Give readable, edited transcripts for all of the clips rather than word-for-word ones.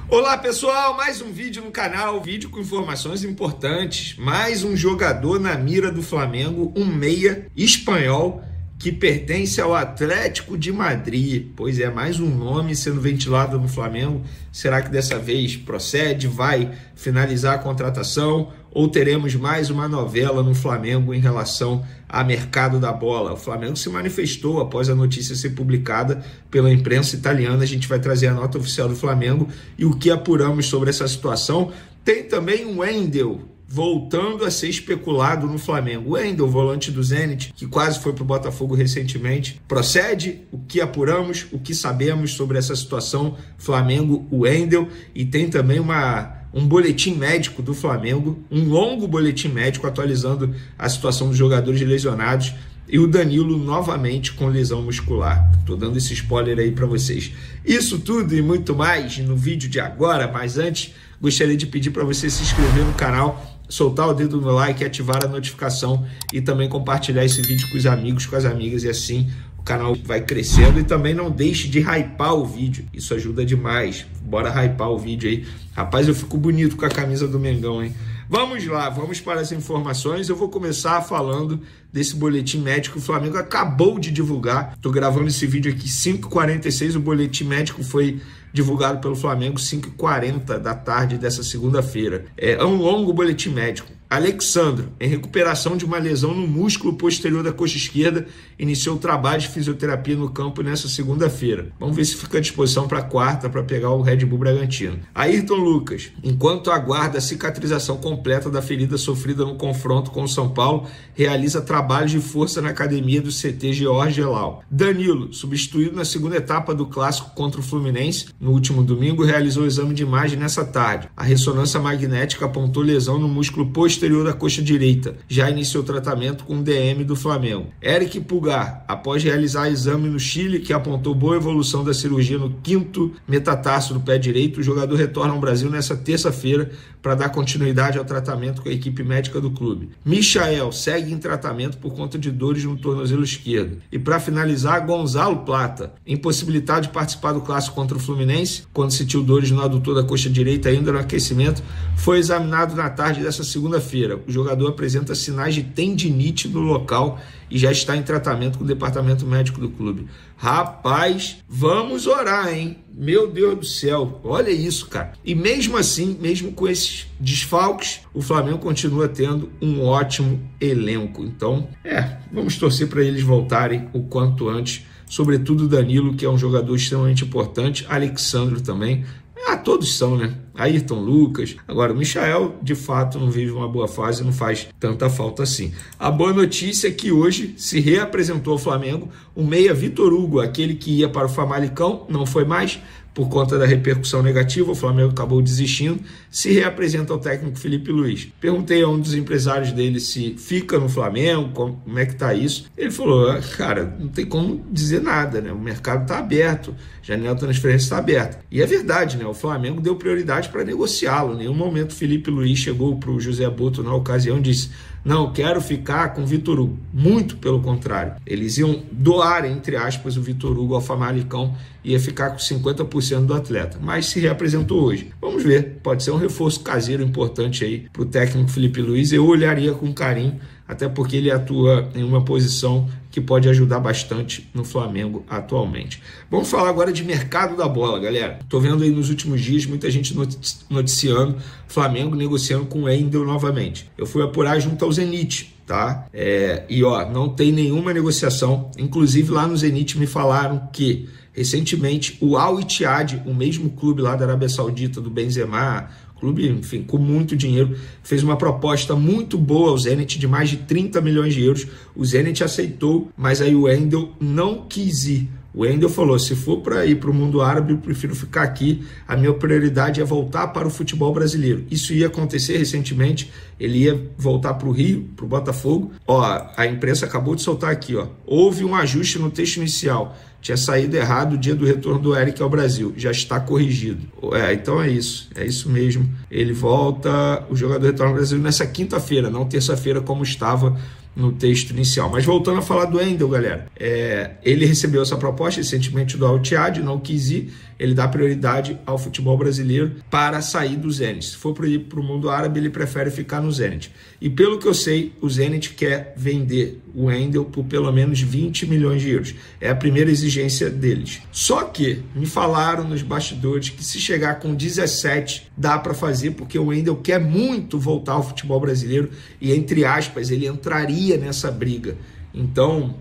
Olá pessoal, mais um vídeo no canal, vídeo com informações importantes. Mais um jogador na mira do Flamengo, um meia espanhol que pertence ao Atlético de Madrid. Pois é, mais um nome sendo ventilado no Flamengo. Será que dessa vez procede, vai finalizar a contratação? Ou teremos mais uma novela no Flamengo em relação ao mercado da bola? O Flamengo se manifestou após a notícia ser publicada pela imprensa italiana. A gente vai trazer a nota oficial do Flamengo e o que apuramos sobre essa situação. Tem também o Wendel voltando a ser especulado no Flamengo. O Wendel, volante do Zenit, que quase foi para o Botafogo recentemente. Procede? O que apuramos? O que sabemos sobre essa situação? Flamengo, o Wendel. E tem também um boletim médico do Flamengo, um longo boletim médico atualizando a situação dos jogadores lesionados e o Danilo novamente com lesão muscular. Estou dando esse spoiler aí para vocês. Isso tudo e muito mais no vídeo de agora, mas antes gostaria de pedir para você se inscrever no canal, soltar o dedo no like, ativar a notificação e também compartilhar esse vídeo com os amigos, com as amigas, e assim o canal vai crescendo. E também não deixe de hypar o vídeo, isso ajuda demais. Bora hypar o vídeo aí. Rapaz, eu fico bonito com a camisa do Mengão, hein? Vamos lá, vamos para as informações. Eu vou começar falando desse boletim médico que o Flamengo acabou de divulgar. Estou gravando esse vídeo aqui 5h46, o boletim médico foi divulgado pelo Flamengo 5h40 da tarde dessa segunda-feira. É um longo boletim médico. Alexandro, em recuperação de uma lesão no músculo posterior da coxa esquerda, iniciou o trabalho de fisioterapia no campo nessa segunda-feira. Vamos ver se fica à disposição para quarta, para pegar o Red Bull Bragantino. Ayrton Lucas, enquanto aguarda a cicatrização completa da ferida sofrida no confronto com o São Paulo, realiza trabalhos de força na academia do CT Jorge Gelau. Danilo, substituído na segunda etapa do clássico contra o Fluminense, no último domingo, realizou o exame de imagem nessa tarde. A ressonância magnética apontou lesão no músculo posterior da coxa direita. Já iniciou o tratamento com o DM do Flamengo. Eric Pulgar, após realizar exame no Chile, que apontou boa evolução da cirurgia no 5º metatarso do pé direito, o jogador retorna ao Brasil nessa terça-feira para dar continuidade ao tratamento com a equipe médica do clube. Michael segue em tratamento por conta de dores no tornozelo esquerdo. E para finalizar, Gonzalo Plata, impossibilitado de participar do clássico contra o Fluminense, quando sentiu dores no adutor da coxa direita ainda no aquecimento, foi examinado na tarde dessa segunda-feira. O jogador apresenta sinais de tendinite no local e já está em tratamento com o departamento médico do clube. Rapaz, vamos orar, hein? Meu Deus do céu, olha isso, cara. E mesmo assim, mesmo com esses desfalques, o Flamengo continua tendo um ótimo elenco. Então, vamos torcer para eles voltarem o quanto antes. Sobretudo o Danilo, que é um jogador extremamente importante. Alexandro também. Todos são, né? Ayrton Lucas. Agora, o Michael, de fato, não vive uma boa fase, não faz tanta falta assim. A boa notícia é que hoje se reapresentou ao Flamengo o meia Vitor Hugo, aquele que ia para o Famalicão, não foi mais, por conta da repercussão negativa, o Flamengo acabou desistindo, se reapresenta ao técnico Felipe Luiz. Perguntei a um dos empresários dele se fica no Flamengo, como é que tá isso. Ele falou, cara, não tem como dizer nada, né? O mercado está aberto, a janela de transferência está aberta. E é verdade, né? O Flamengo deu prioridade para negociá-lo. Em nenhum momento o Felipe Luiz chegou para o José Boto na ocasião e disse, não, quero ficar com o Vitor Hugo. Muito pelo contrário. Eles iam doar, entre aspas, o Vitor Hugo ao Famalicão e ia ficar com 50% do atleta. Mas se reapresentou hoje. Vamos ver, pode ser um reforço caseiro importante aí para o técnico Felipe Luiz. Eu olharia com carinho, até porque ele atua em uma posição que pode ajudar bastante no Flamengo atualmente. Vamos falar agora de mercado da bola, galera. Tô vendo aí nos últimos dias muita gente noticiando Flamengo negociando com o Wendel novamente. Eu fui apurar junto ao Zenit, tá? Não tem nenhuma negociação. Inclusive lá no Zenit me falaram que recentemente o Al Ittihad, o mesmo clube lá da Arábia Saudita do Benzema, clube, enfim, com muito dinheiro, fez uma proposta muito boa ao Zenit de mais de 30 milhões de euros. O Zenit aceitou, mas aí o Wendel não quis ir. O Wendel falou, se for para ir para o mundo árabe, eu prefiro ficar aqui, a minha prioridade é voltar para o futebol brasileiro. Isso ia acontecer recentemente, ele ia voltar para o Rio, para o Botafogo. A imprensa acabou de soltar aqui, houve um ajuste no texto inicial, tinha saído errado o dia do retorno do Eric ao Brasil, já está corrigido. Então é isso mesmo. Ele volta, o jogador retorna ao Brasil nessa quinta-feira, não terça-feira como estava no texto inicial. Mas voltando a falar do Wendel, galera, ele recebeu essa proposta recentemente do Al Ittihad, não quis ir, ele dá prioridade ao futebol brasileiro para sair do Zenit. Se for para ir para o mundo árabe, ele prefere ficar no Zenit. E pelo que eu sei, o Zenit quer vender o Wendel por pelo menos 20 milhões de euros. É a primeira exigência deles. Só que me falaram nos bastidores que se chegar com 17 dá para fazer, porque o Wendel quer muito voltar ao futebol brasileiro e, entre aspas, ele entraria nessa briga. Então,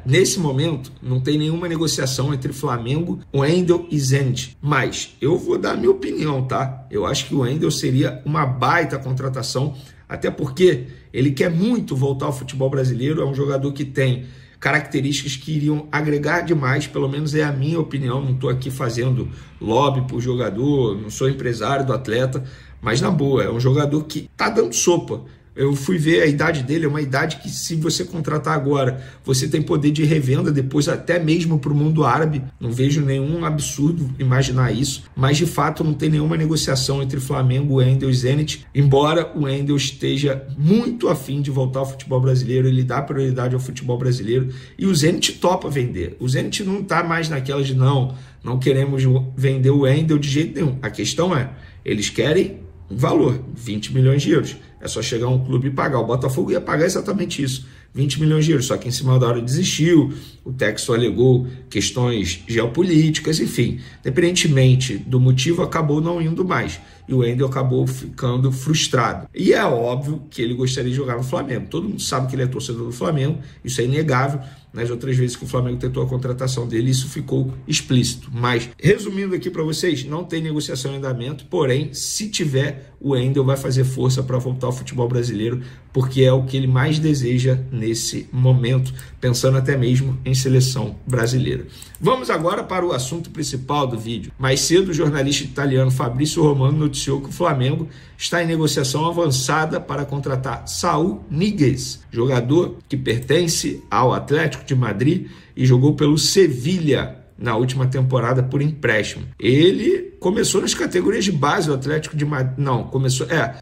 nesse momento, não tem nenhuma negociação entre Flamengo, Wendel e Zenit. Mas eu vou dar a minha opinião, tá? Eu acho que o Wendel seria uma baita contratação, até porque ele quer muito voltar ao futebol brasileiro. É um jogador que tem características que iriam agregar demais, pelo menos é a minha opinião. Não estou aqui fazendo lobby por jogador, não sou empresário do atleta, mas na boa, é um jogador que está dando sopa. Eu fui ver a idade dele, é uma idade que, se você contratar agora, você tem poder de revenda depois, até mesmo para o mundo árabe. Não vejo nenhum absurdo imaginar isso, mas de fato não tem nenhuma negociação entre Flamengo, Wendel e Zenit, embora o Wendel esteja muito afim de voltar ao futebol brasileiro, ele dá prioridade ao futebol brasileiro e o Zenit topa vender. O Zenit não está mais naquela de não queremos vender o Wendel de jeito nenhum. A questão é, eles querem um valor, 20 milhões de euros. É só chegar um clube e pagar. O Botafogo ia pagar exatamente isso, 20 milhões de euros. Só que em cima da hora desistiu, o Texto alegou questões geopolíticas, enfim. Independentemente do motivo, acabou não indo mais. E o Wendel acabou ficando frustrado. E é óbvio que ele gostaria de jogar no Flamengo. Todo mundo sabe que ele é torcedor do Flamengo, isso é inegável. Nas outras vezes que o Flamengo tentou a contratação dele, isso ficou explícito. Mas, resumindo aqui para vocês, não tem negociação em andamento, porém, se tiver, o Wendel vai fazer força para voltar ao futebol brasileiro, porque é o que ele mais deseja nesse momento, pensando até mesmo em seleção brasileira. Vamos agora para o assunto principal do vídeo. Mais cedo, o jornalista italiano Fabrício Romano noticiou que o Flamengo está em negociação avançada para contratar Saúl Ñíguez, jogador que pertence ao Atlético de Madrid e jogou pelo Sevilha na última temporada por empréstimo. Ele começou nas categorias de base do Atlético de Madrid,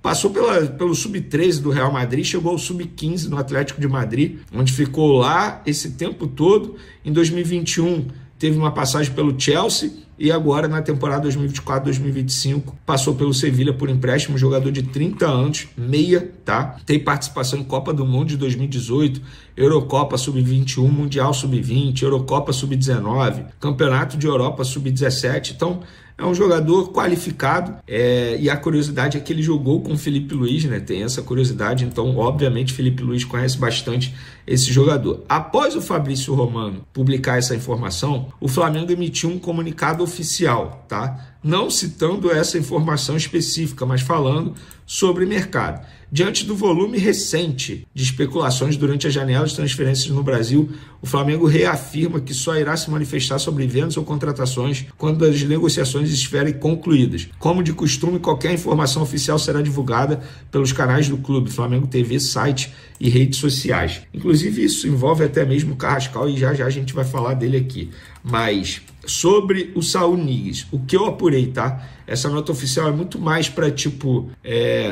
passou pelo Sub-13 do Real Madrid, chegou ao Sub-15 no Atlético de Madrid, onde ficou lá esse tempo todo. Em 2021 teve uma passagem pelo Chelsea e agora na temporada 2024-2025 passou pelo Sevilha por empréstimo, jogador de 30 anos, meia, tá? Tem participação em Copa do Mundo de 2018, Eurocopa Sub-21, Mundial Sub-20, Eurocopa Sub-19, Campeonato de Europa Sub-17, então é um jogador qualificado, e a curiosidade é que ele jogou com o Felipe Luiz, né? Tem essa curiosidade, então obviamente Felipe Luiz conhece bastante esse jogador. Após o Fabrício Romano publicar essa informação, o Flamengo emitiu um comunicado oficial, tá? Não citando essa informação específica, mas falando sobre mercado. Diante do volume recente de especulações durante a janela de transferências no Brasil, o Flamengo reafirma que só irá se manifestar sobre vendas ou contratações quando as negociações estiverem concluídas. Como de costume, qualquer informação oficial será divulgada pelos canais do clube, Flamengo TV, site e redes sociais. Inclusive, isso envolve até mesmo o Carrascal e já a gente vai falar dele aqui. Mas sobre o Saúl Ñíguez, o que eu apurei, tá? Essa nota oficial é muito mais para,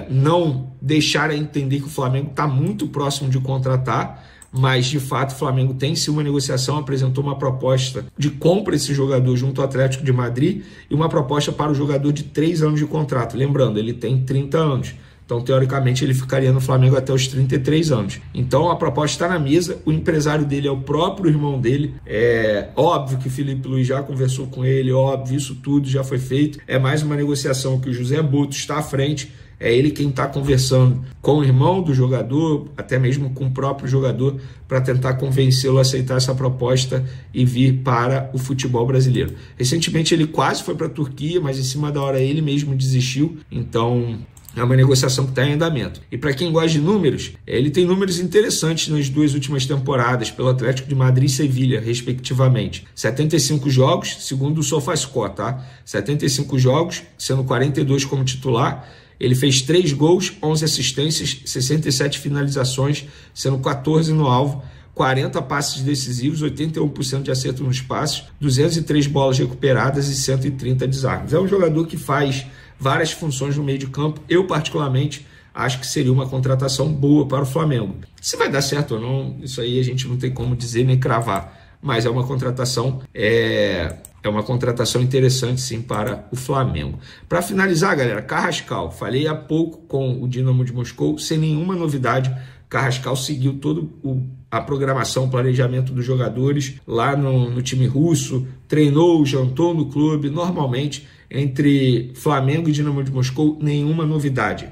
não deixar a entender que o Flamengo está muito próximo de contratar, mas de fato o Flamengo tem sim uma negociação, apresentou uma proposta de compra desse jogador junto ao Atlético de Madrid e uma proposta para o jogador de 3 anos de contrato. Lembrando, ele tem 30 anos. Então, teoricamente, ele ficaria no Flamengo até os 33 anos. Então, a proposta está na mesa. O empresário dele é o próprio irmão dele. É óbvio que o Felipe Luiz já conversou com ele, óbvio, isso tudo já foi feito. É mais uma negociação que o José Boto está à frente. É ele quem está conversando com o irmão do jogador, até mesmo com o próprio jogador, para tentar convencê-lo a aceitar essa proposta e vir para o futebol brasileiro. Recentemente, ele quase foi para a Turquia, mas em cima da hora ele mesmo desistiu. Então, é uma negociação que está em andamento. E para quem gosta de números, ele tem números interessantes nas 2 últimas temporadas, pelo Atlético de Madrid e Sevilha, respectivamente. 75 jogos, segundo o SofaScore, tá? 75 jogos, sendo 42 como titular. Ele fez 3 gols, 11 assistências, 67 finalizações, sendo 14 no alvo, 40 passes decisivos, 81% de acerto nos passes, 203 bolas recuperadas e 130 desarmes. É um jogador que faz várias funções no meio de campo. Eu, particularmente, acho que seria uma contratação boa para o Flamengo. Se vai dar certo ou não, isso aí a gente não tem como dizer nem cravar, mas é uma contratação interessante sim para o Flamengo. Para finalizar, galera, Carrascal, falei há pouco com o Dinamo de Moscou, sem nenhuma novidade. Carrascal seguiu toda a programação, o planejamento dos jogadores lá no time russo, treinou, jantou no clube, normalmente entre Flamengo e Dinamo de Moscou, nenhuma novidade.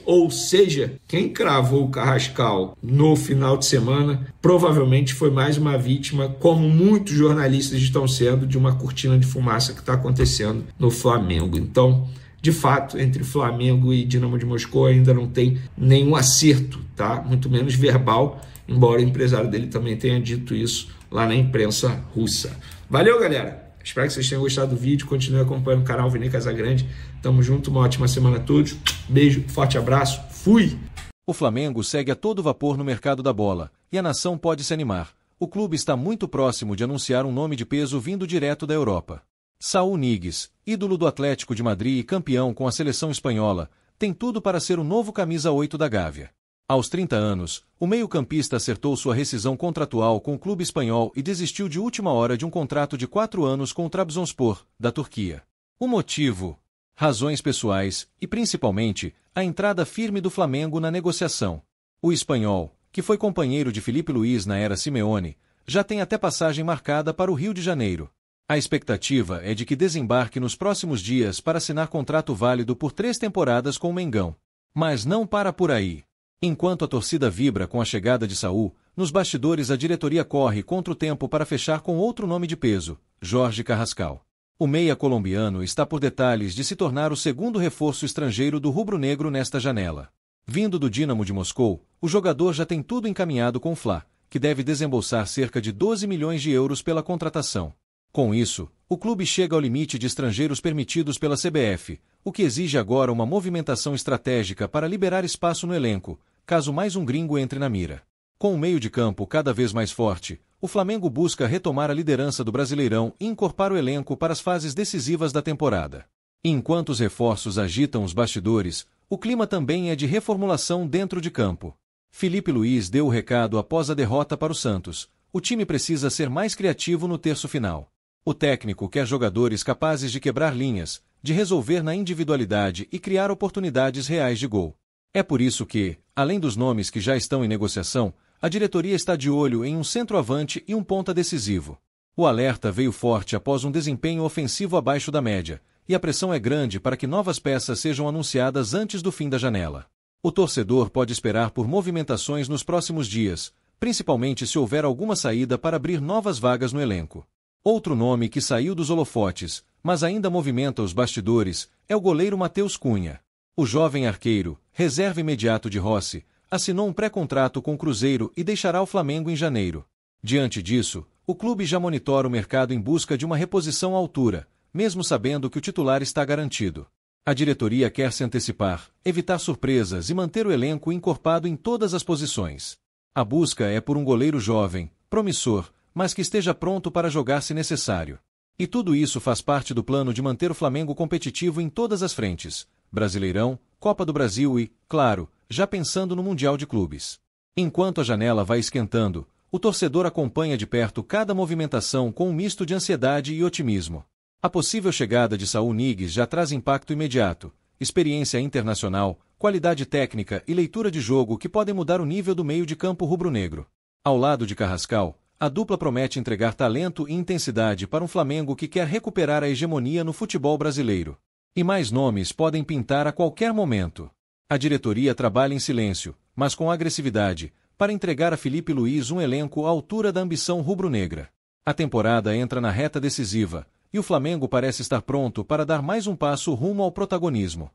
Ou seja, quem cravou o Carrascal no final de semana provavelmente foi mais uma vítima, como muitos jornalistas estão sendo, de uma cortina de fumaça que está acontecendo no Flamengo. Então, de fato, entre Flamengo e Dinamo de Moscou ainda não tem nenhum acerto, tá? Muito menos verbal, embora o empresário dele também tenha dito isso lá na imprensa russa. Valeu, galera! Espero que vocês tenham gostado do vídeo. Continue acompanhando o canal Vini Casagrande. Tamo junto, uma ótima semana a todos. Beijo, forte abraço, fui! O Flamengo segue a todo vapor no mercado da bola, e a nação pode se animar. O clube está muito próximo de anunciar um nome de peso vindo direto da Europa. Saúl Ñíguez, ídolo do Atlético de Madrid e campeão com a seleção espanhola, tem tudo para ser o novo camisa 8 da Gávea. Aos 30 anos, o meio-campista acertou sua rescisão contratual com o clube espanhol e desistiu de última hora de um contrato de 4 anos com o Trabzonspor, da Turquia. O motivo? Razões pessoais e, principalmente, a entrada firme do Flamengo na negociação. O espanhol, que foi companheiro de Filipe Luís na era Simeone, já tem até passagem marcada para o Rio de Janeiro. A expectativa é de que desembarque nos próximos dias para assinar contrato válido por 3 temporadas com o Mengão. Mas não para por aí. Enquanto a torcida vibra com a chegada de Saúl, nos bastidores a diretoria corre contra o tempo para fechar com outro nome de peso, Jorge Carrascal. O meia colombiano está por detalhes de se tornar o segundo reforço estrangeiro do rubro-negro nesta janela. Vindo do Dinamo de Moscou, o jogador já tem tudo encaminhado com o Fla, que deve desembolsar cerca de 12 milhões de euros pela contratação. Com isso, o clube chega ao limite de estrangeiros permitidos pela CBF, o que exige agora uma movimentação estratégica para liberar espaço no elenco, caso mais um gringo entre na mira. Com o meio de campo cada vez mais forte, o Flamengo busca retomar a liderança do Brasileirão e incorporar o elenco para as fases decisivas da temporada. Enquanto os reforços agitam os bastidores, o clima também é de reformulação dentro de campo. Filipe Luís deu o recado após a derrota para o Santos. O time precisa ser mais criativo no terço final. O técnico quer jogadores capazes de quebrar linhas, de resolver na individualidade e criar oportunidades reais de gol. É por isso que, além dos nomes que já estão em negociação, a diretoria está de olho em um centroavante e um ponta decisivo. O alerta veio forte após um desempenho ofensivo abaixo da média, e a pressão é grande para que novas peças sejam anunciadas antes do fim da janela. O torcedor pode esperar por movimentações nos próximos dias, principalmente se houver alguma saída para abrir novas vagas no elenco. Outro nome que saiu dos holofotes, mas ainda movimenta os bastidores, é o goleiro Matheus Cunha. O jovem arqueiro, reserva imediato de Rossi, assinou um pré-contrato com o Cruzeiro e deixará o Flamengo em janeiro. Diante disso, o clube já monitora o mercado em busca de uma reposição à altura, mesmo sabendo que o titular está garantido. A diretoria quer se antecipar, evitar surpresas e manter o elenco encorpado em todas as posições. A busca é por um goleiro jovem, promissor, mas que esteja pronto para jogar se necessário. E tudo isso faz parte do plano de manter o Flamengo competitivo em todas as frentes: Brasileirão, Copa do Brasil e, claro, já pensando no Mundial de Clubes. Enquanto a janela vai esquentando, o torcedor acompanha de perto cada movimentação com um misto de ansiedade e otimismo. A possível chegada de Saúl Ñíguez já traz impacto imediato, experiência internacional, qualidade técnica e leitura de jogo que podem mudar o nível do meio de campo rubro-negro. Ao lado de Carrascal, a dupla promete entregar talento e intensidade para um Flamengo que quer recuperar a hegemonia no futebol brasileiro. E mais nomes podem pintar a qualquer momento. A diretoria trabalha em silêncio, mas com agressividade, para entregar a Filipe Luís um elenco à altura da ambição rubro-negra. A temporada entra na reta decisiva, e o Flamengo parece estar pronto para dar mais um passo rumo ao protagonismo.